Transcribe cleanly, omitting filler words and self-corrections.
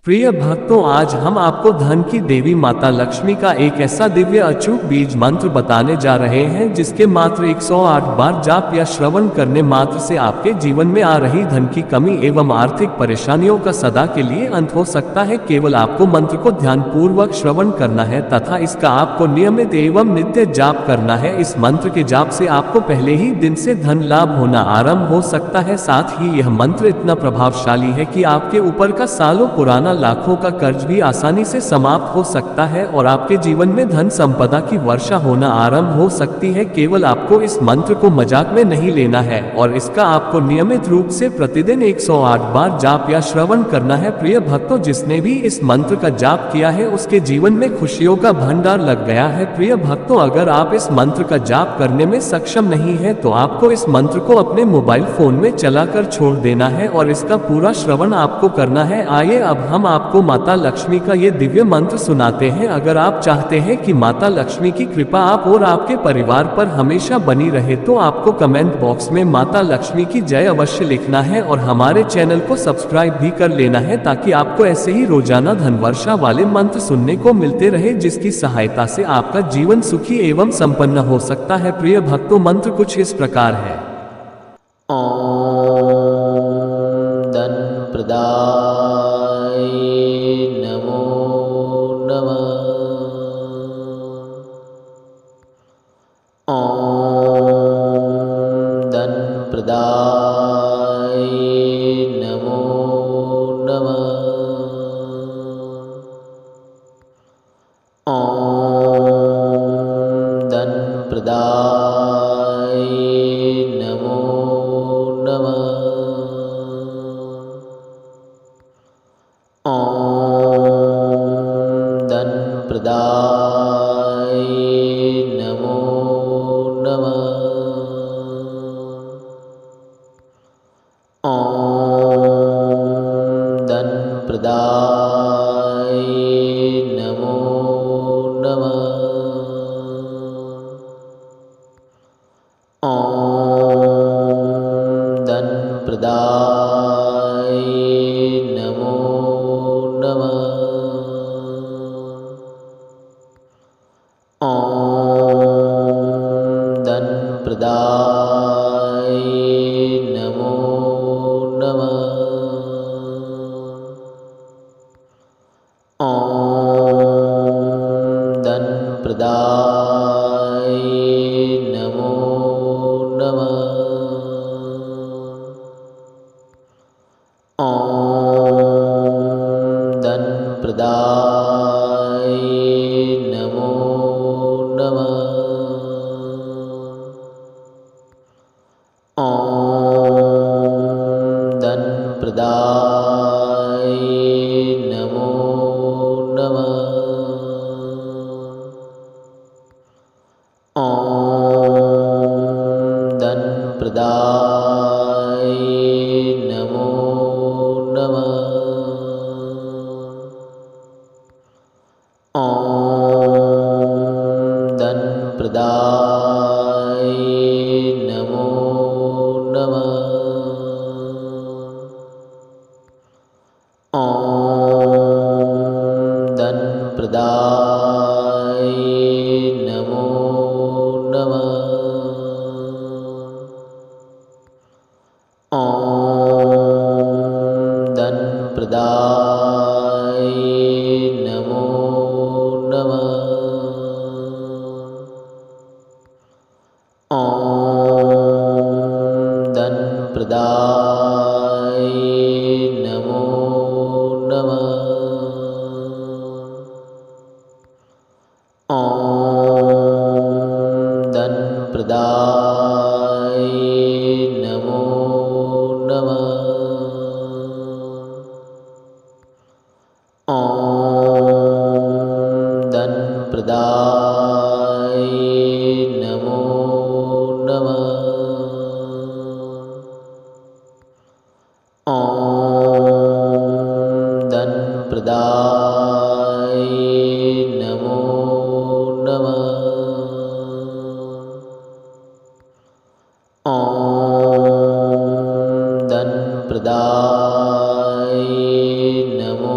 प्रिय भक्तों, आज हम आपको धन की देवी माता लक्ष्मी का एक ऐसा दिव्य अचूक बीज मंत्र बताने जा रहे हैं जिसके मात्र 108 बार जाप या श्रवण करने मात्र से आपके जीवन में आ रही धन की कमी एवं आर्थिक परेशानियों का सदा के लिए अंत हो सकता है। केवल आपको मंत्र को ध्यान पूर्वक श्रवण करना है तथा इसका आपको नियमित एवं नित्य जाप करना है। इस मंत्र के जाप से आपको पहले ही दिन से धन लाभ होना आरंभ हो सकता है। साथ ही यह मंत्र इतना प्रभावशाली है कि आपके ऊपर का सालों पुराना लाखों का कर्ज भी आसानी से समाप्त हो सकता है और आपके जीवन में धन संपदा की वर्षा होना आरंभ हो सकती है। केवल आपको इस मंत्र को मजाक में नहीं लेना है और इसका आपको नियमित रूप से प्रतिदिन 108 बार जाप या श्रवण करना है। प्रिय भक्तों, जिसने भी इस मंत्र का जाप किया है उसके जीवन में खुशियों का भंडार लग गया है। प्रिय भक्तों, अगर आप इस मंत्र का जाप करने में सक्षम नहीं है तो आपको इस मंत्र को अपने मोबाइल फोन में चलाकर छोड़ देना है और इसका पूरा श्रवण आपको करना है। आइए अब हम आपको माता लक्ष्मी का ये दिव्य मंत्र सुनाते हैं। अगर आप चाहते हैं कि माता लक्ष्मी की कृपा आप और आपके परिवार पर हमेशा बनी रहे तो आपको कमेंट बॉक्स में माता लक्ष्मी की जय अवश्य लिखना है और हमारे चैनल को सब्सक्राइब भी कर लेना है ताकि आपको ऐसे ही रोजाना धन वर्षा वाले मंत्र सुनने को मिलते रहे जिसकी सहायता से आपका जीवन सुखी एवं संपन्न हो सकता है। प्रिय भक्तों, मंत्र कुछ इस प्रकार है। ओम धन प्रदाय नमो नमः। ओम धन प्रदाय नमो नमः। ओम धन प्रदाय नमो नमः। ओम धन प्रदाय नमो नमः। ओम धन प्रदाय नमो नमः। ओम धन प्रदाय नमो नमः। ओम धन प्रदाय नमो नमः। ओम धन प्रदाय नमो नमः। ओम धन प्रदाय नमो नमः। ओम धन प्रदाय नमो नमः। ओम धन प्रदाय नमो नमः। ओम धन प्रदाय नमो नमः। ओम धन प्रदाय नमो नमः। ओम धन प्रदाय नमो नमः। ओम धन प्रदाय नमो नमः। ओम धन प्रदाय नमो नमः। ओम धन प्रदाय नमो नमः। ओम धन प्रदाय नमो नमः। ओम धन प्रदाय नमो